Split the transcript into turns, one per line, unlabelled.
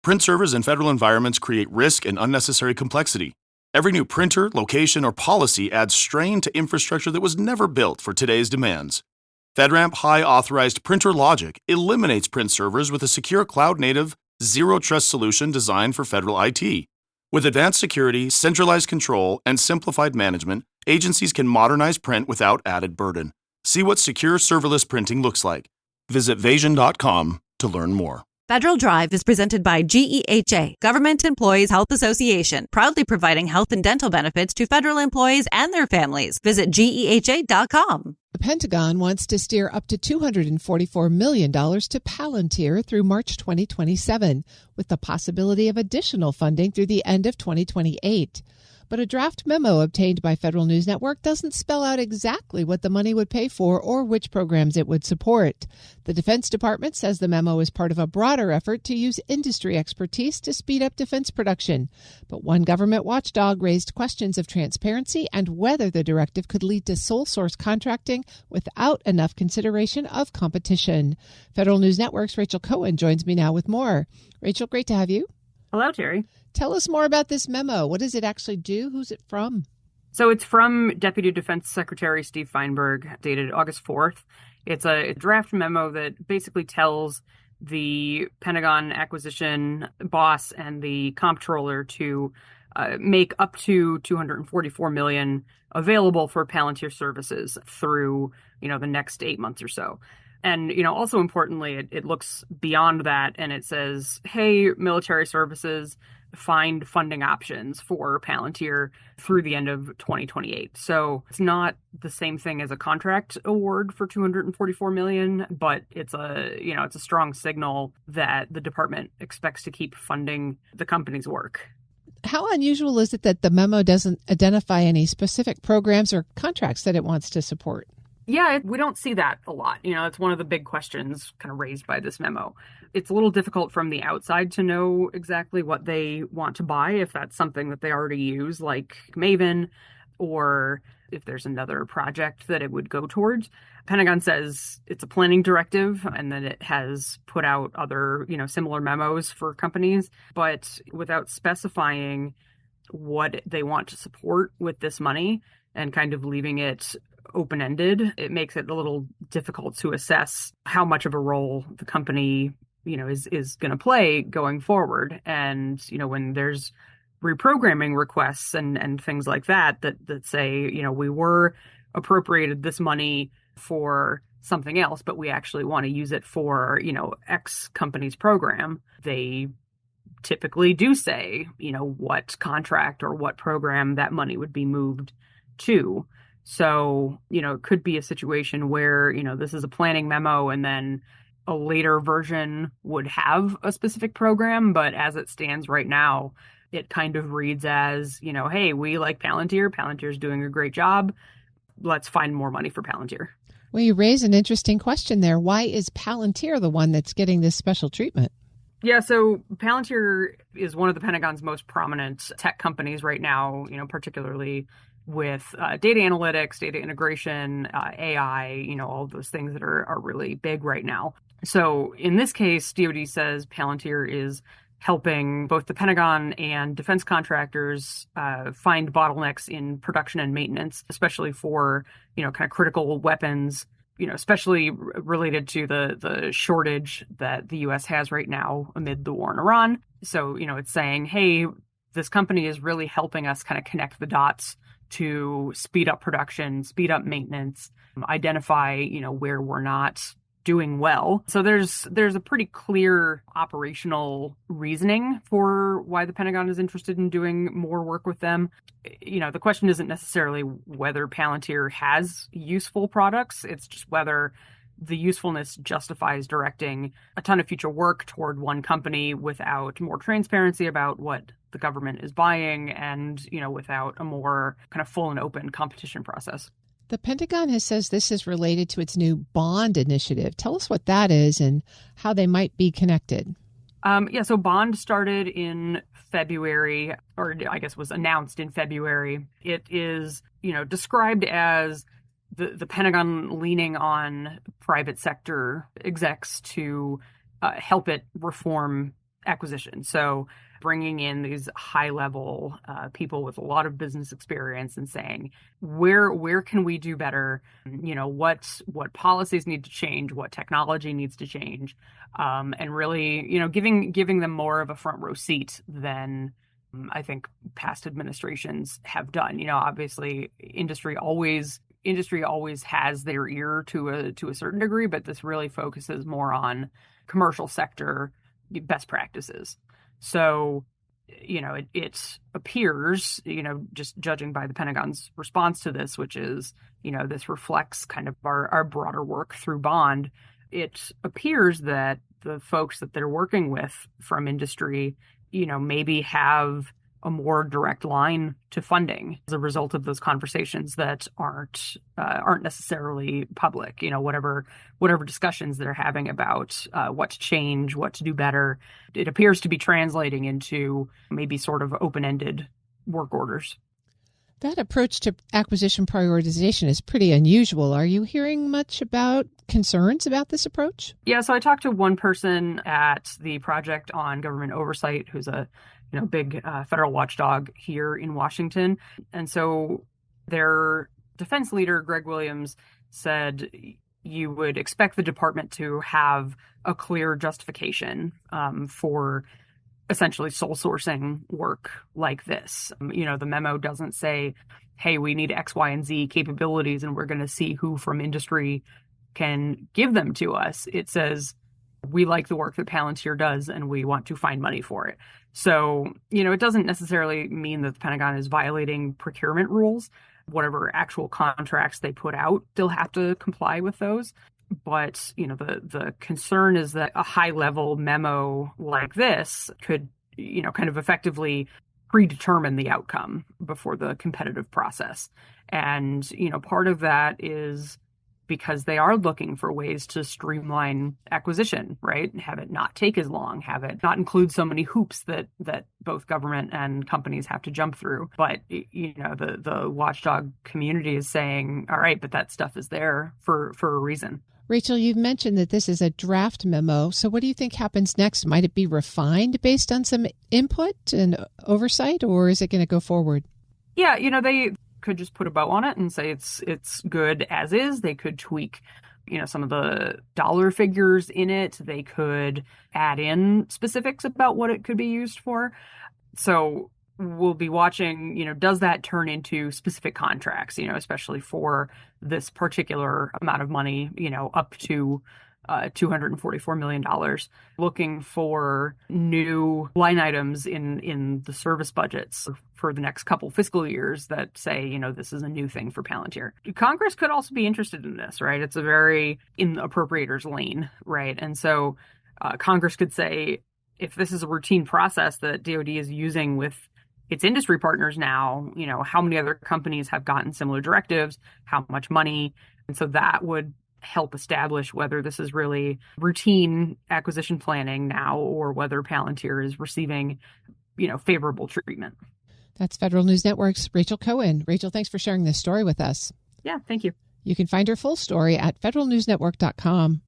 Print servers in federal environments create risk and unnecessary complexity. Every new printer, location, or policy adds strain to infrastructure that was never built for today's demands. FedRAMP High Authorized Printer Logic eliminates print servers with a secure cloud-native, zero-trust solution designed for federal IT. With advanced security, centralized control, and simplified management, agencies can modernize print without added burden. See what secure serverless printing looks like. Visit Vasion.com to learn more.
Federal Drive is presented by GEHA, Government Employees Health Association, proudly providing health and dental benefits to federal employees and their families. Visit GEHA.com.
The Pentagon wants to steer up to $244 million to Palantir through March 2027, with the possibility of additional funding through the end of 2028. But a draft memo obtained by Federal News Network doesn't spell out exactly what the money would pay for or which programs it would support. The Defense Department says the memo is part of a broader effort to use industry expertise to speed up defense production. But one government watchdog raised questions of transparency and whether the directive could lead to sole source contracting without enough consideration of competition. Federal News Network's Rachel Cohen joins me now with more. Rachel, great to have you.
Hello, Terry.
Tell us more about this memo. What does it actually do? Who's it from?
So it's from Deputy Defense Secretary Steve Feinberg, dated August 4th. It's a draft memo that basically tells the Pentagon acquisition boss and the comptroller to make up to $244 million available for Palantir services through, the next 8 months or so. And, also importantly, it looks beyond that and it says, hey, military services, find funding options for Palantir through the end of 2028. So it's not the same thing as a contract award for $244 million, but it's a strong signal that the department expects to keep funding the company's work.
How unusual is it that the memo doesn't identify any specific programs or contracts that it wants to support?
Yeah, we don't see that a lot. It's one of the big questions kind of raised by this memo. It's a little difficult from the outside to know exactly what they want to buy, if that's something that they already use, like Maven, or if there's another project that it would go towards. Pentagon says it's a planning directive and that it has put out other, similar memos for companies, but without specifying what they want to support with this money and kind of leaving it open-ended, it makes it a little difficult to assess how much of a role the company, is going to play going forward. And, when there's reprogramming requests and things like that say, we were appropriated this money for something else, but we actually want to use it for, X company's program, they typically do say, what contract or what program that money would be moved to. So, it could be a situation where, this is a planning memo and then a later version would have a specific program. But as it stands right now, it kind of reads as, hey, we like Palantir. Palantir's doing a great job. Let's find more money for Palantir.
Well, you raise an interesting question there. Why is Palantir the one that's getting this special treatment?
Yeah, so Palantir is one of the Pentagon's most prominent tech companies right now, particularly with data analytics, data integration, AI, all of those things that are really big right now. So in this case, DoD says Palantir is helping both the Pentagon and defense contractors find bottlenecks in production and maintenance, especially for, kind of critical weapons, especially related to the shortage that the U.S. has right now amid the war in Iran. So, it's saying, hey, this company is really helping us kind of connect the dots to speed up production, speed up maintenance, identify, where we're not doing well. So there's a pretty clear operational reasoning for why the Pentagon is interested in doing more work with them. The question isn't necessarily whether Palantir has useful products. It's just whether the usefulness justifies directing a ton of future work toward one company without more transparency about what the government is buying and, without a more kind of full and open competition process.
The Pentagon says this is related to its new bond initiative. Tell us what that is and how they might be connected.
So bond started in February, or I guess was announced in February. It is, described as the Pentagon leaning on private sector execs to help it reform acquisition. So bringing in these high-level people with a lot of business experience and saying, where can we do better? What policies need to change, what technology needs to change, and really, giving them more of a front row seat than I think past administrations have done. Obviously, industry always has their ear to a certain degree, but this really focuses more on commercial sector best practices. So, it appears, just judging by the Pentagon's response to this, which is, this reflects kind of our broader work through Bond. It appears that the folks that they're working with from industry, maybe have a more direct line to funding as a result of those conversations that aren't necessarily public. Whatever discussions they're having about what to change, what to do better, it appears to be translating into maybe sort of open-ended work orders.
That approach to acquisition prioritization is pretty unusual. Are you hearing much about concerns about this approach?
Yeah, so I talked to one person at the Project on Government Oversight, who's a big federal watchdog here in Washington. And so their defense leader, Greg Williams, said you would expect the department to have a clear justification for essentially sole sourcing work like this. The memo doesn't say, hey, we need X, Y, and Z capabilities, and we're going to see who from industry can give them to us. It says, we like the work that Palantir does, and we want to find money for it. So, it doesn't necessarily mean that the Pentagon is violating procurement rules. Whatever actual contracts they put out, they'll have to comply with those. But, the concern is that a high-level memo like this could, kind of effectively predetermine the outcome before the competitive process. And, part of that is because they are looking for ways to streamline acquisition, right? And have it not take as long, have it not include so many hoops that both government and companies have to jump through. But, the watchdog community is saying, all right, but that stuff is there for a reason.
Rachel, you've mentioned that this is a draft memo. So what do you think happens next? Might it be refined based on some input and oversight, or is it going to go forward?
Yeah, they could just put a bow on it and say it's good as is. They could tweak, some of the dollar figures in it. They could add in specifics about what it could be used for. So we'll be watching, does that turn into specific contracts, especially for this particular amount of money, up to $244 million, looking for new line items in the service budgets for the next couple fiscal years that say, this is a new thing for Palantir. Congress could also be interested in this, right? It's a very in the appropriators lane, right? And so Congress could say, if this is a routine process that DoD is using with its industry partners now, how many other companies have gotten similar directives, how much money, and so that would help establish whether this is really routine acquisition planning now or whether Palantir is receiving, favorable treatment.
That's Federal News Network's Rachel Cohen. Rachel, thanks for sharing this story with us.
Yeah, thank you.
You can find her full story at federalnewsnetwork.com.